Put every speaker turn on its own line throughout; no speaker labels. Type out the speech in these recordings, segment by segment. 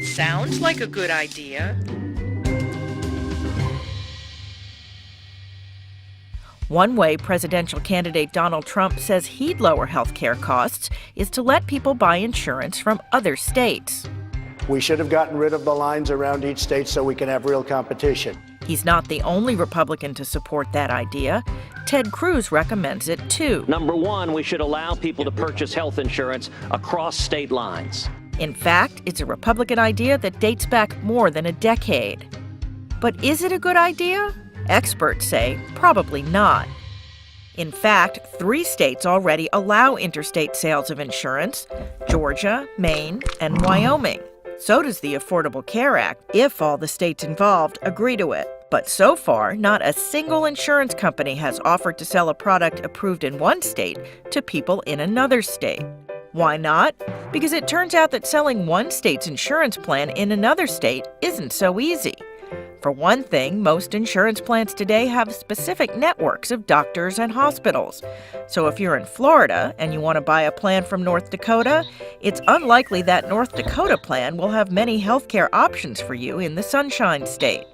Sounds like a good idea.
One way presidential candidate Donald Trump says he'd lower health care costs is to let people buy insurance from other states.
We should have gotten rid of the lines around each state so we can have real competition.
He's not the only Republican to support that idea. Ted Cruz recommends it, too.
Number one, we should allow people to purchase health insurance across state lines.
In fact, it's a Republican idea that dates back more than a decade. But is it a good idea? Experts say probably not. In fact, 3 states already allow interstate sales of insurance: Georgia, Maine, and Wyoming. So does the Affordable Care Act, if all the states involved agree to it. But so far, not a single insurance company has offered to sell a product approved in one state to people in another state. Why not? Because it turns out that selling one state's insurance plan in another state isn't so easy. For one thing, most insurance plans today have specific networks of doctors and hospitals. So if you're in Florida and you want to buy a plan from North Dakota, it's unlikely that North Dakota plan will have many healthcare options for you in the Sunshine State.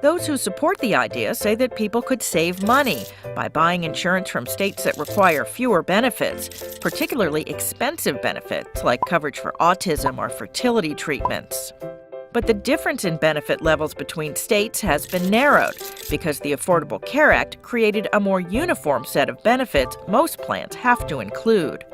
Those who support the idea say that people could save money by buying insurance from states that require fewer benefits, particularly expensive benefits like coverage for autism or fertility treatments. But the difference in benefit levels between states has been narrowed because the Affordable Care Act created a more uniform set of benefits most plans have to include.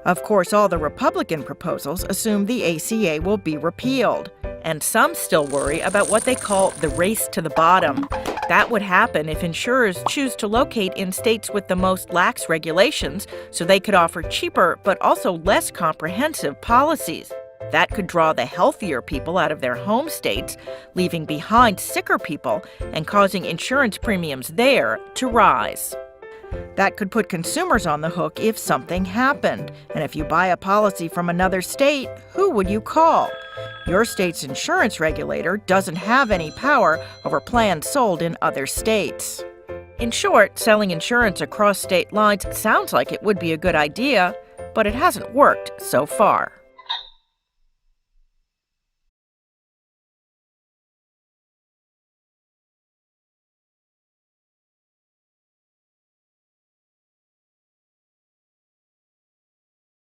Of course, all the Republican proposals assume the ACA will be repealed, and some still worry about what they call the race to the bottom. That would happen if insurers choose to locate in states with the most lax regulations so they could offer cheaper but also less comprehensive policies. That could draw the healthier people out of their home states, leaving behind sicker people and causing insurance premiums there to rise. That could put consumers on the hook if something happened. And if you buy a policy from another state, who would you call? Your state's insurance regulator doesn't have any power over plans sold in other states. In short, selling insurance across state lines sounds like it would be a good idea, but it hasn't worked so far.